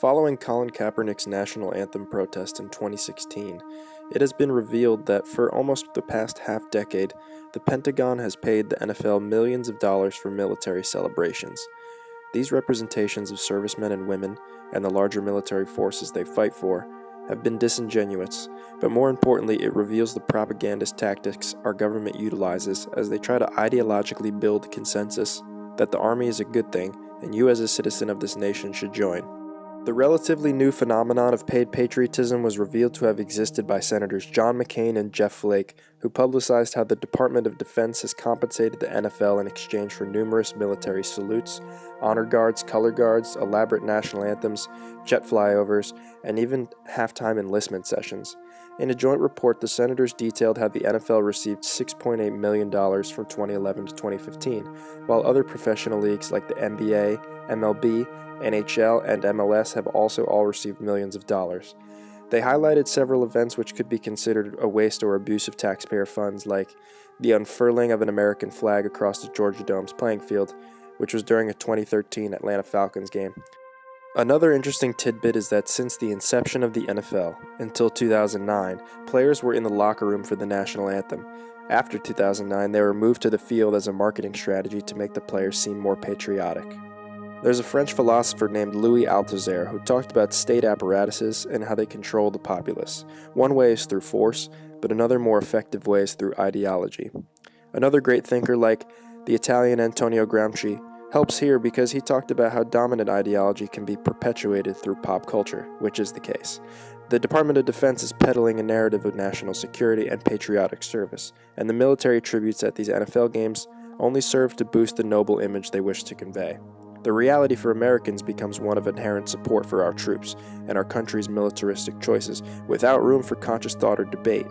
Following Colin Kaepernick's national anthem protest in 2016, it has been revealed that for almost the past half-decade, the Pentagon has paid the NFL millions of dollars for military celebrations. These representations of servicemen and women, and the larger military forces they fight for, have been disingenuous, but more importantly, it reveals the propagandist tactics our government utilizes as they try to ideologically build consensus that the Army is a good thing and you as a citizen of this nation should join. The relatively new phenomenon of paid patriotism was revealed to have existed by Senators John McCain and Jeff Flake, who publicized how the Department of Defense has compensated the NFL in exchange for numerous military salutes, honor guards, color guards, elaborate national anthems, jet flyovers, and even halftime enlistment sessions. In a joint report, the senators detailed how the NFL received $6.8 million from 2011 to 2015, while other professional leagues like the NBA, MLB, NHL, and MLS have also all received millions of dollars. They highlighted several events which could be considered a waste or abuse of taxpayer funds, like the unfurling of an American flag across the Georgia Dome's playing field, which was during a 2013 Atlanta Falcons game. Another interesting tidbit is that since the inception of the NFL, until 2009, players were in the locker room for the national anthem. After 2009, they were moved to the field as a marketing strategy to make the players seem more patriotic. There's a French philosopher named Louis Althusser who talked about state apparatuses and how they control the populace. One way is through force, but another more effective way is through ideology. Another great thinker like the Italian Antonio Gramsci helps here because he talked about how dominant ideology can be perpetuated through pop culture, which is the case. The Department of Defense is peddling a narrative of national security and patriotic service, and the military tributes at these NFL games only serve to boost the noble image they wish to convey. The reality for Americans becomes one of inherent support for our troops and our country's militaristic choices, without room for conscious thought or debate.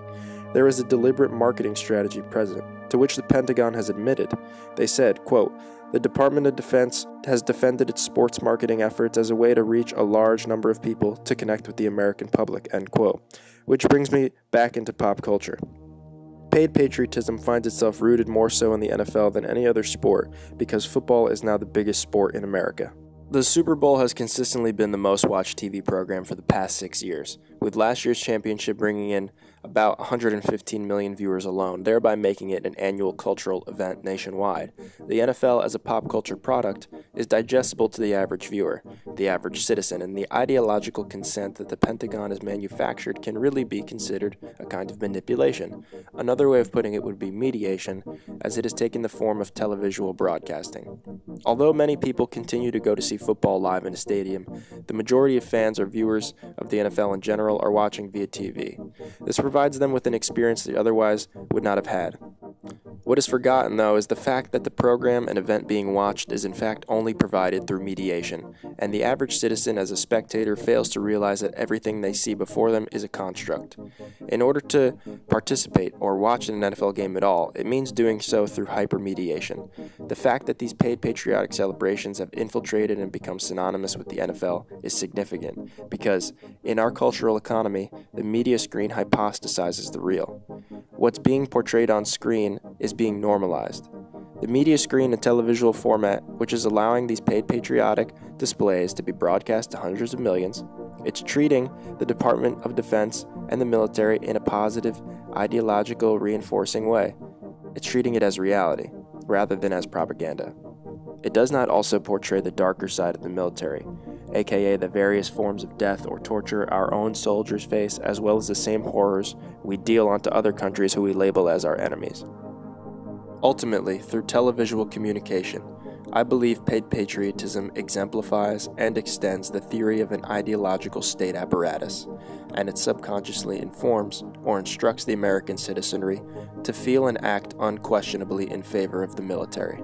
There is a deliberate marketing strategy present, to which the Pentagon has admitted. They said, quote, "The Department of Defense has defended its sports marketing efforts as a way to reach a large number of people to connect with the American public," end quote. Which brings me back into pop culture. Paid patriotism finds itself rooted more so in the NFL than any other sport because football is now the biggest sport in America. The Super Bowl has consistently been the most watched TV program for the past 6 years, with last year's championship bringing in about 115 million viewers alone, thereby making it an annual cultural event nationwide. The NFL as a pop culture product is digestible to the average viewer, the average citizen, and the ideological consent that the Pentagon has manufactured can really be considered a kind of manipulation. Another way of putting it would be mediation, as it has taken the form of televisual broadcasting. Although many people continue to go to see football live in a stadium, the majority of fans or viewers of the NFL in general are watching via TV. This provides them with an experience they otherwise would not have had. What is forgotten, though, is the fact that the program and event being watched is in fact only provided through mediation, and the average citizen as a spectator fails to realize that everything they see before them is a construct. In order to participate or watch an NFL game at all, it means doing so through hypermediation. The fact that these paid patriotic celebrations have infiltrated and become synonymous with the NFL is significant, because in our cultural economy, the media screen hypostasizes the real. What's being portrayed on screen is being normalized. The media screen and televisual format, which is allowing these paid patriotic displays to be broadcast to hundreds of millions, it's treating the Department of Defense and the military in a positive, ideological, reinforcing way. It's treating it as reality, rather than as propaganda. It does not also portray the darker side of the military, aka the various forms of death or torture our own soldiers face, as well as the same horrors we deal onto other countries who we label as our enemies. Ultimately, through televisual communication, I believe paid patriotism exemplifies and extends the theory of an ideological state apparatus, and it subconsciously informs or instructs the American citizenry to feel and act unquestionably in favor of the military.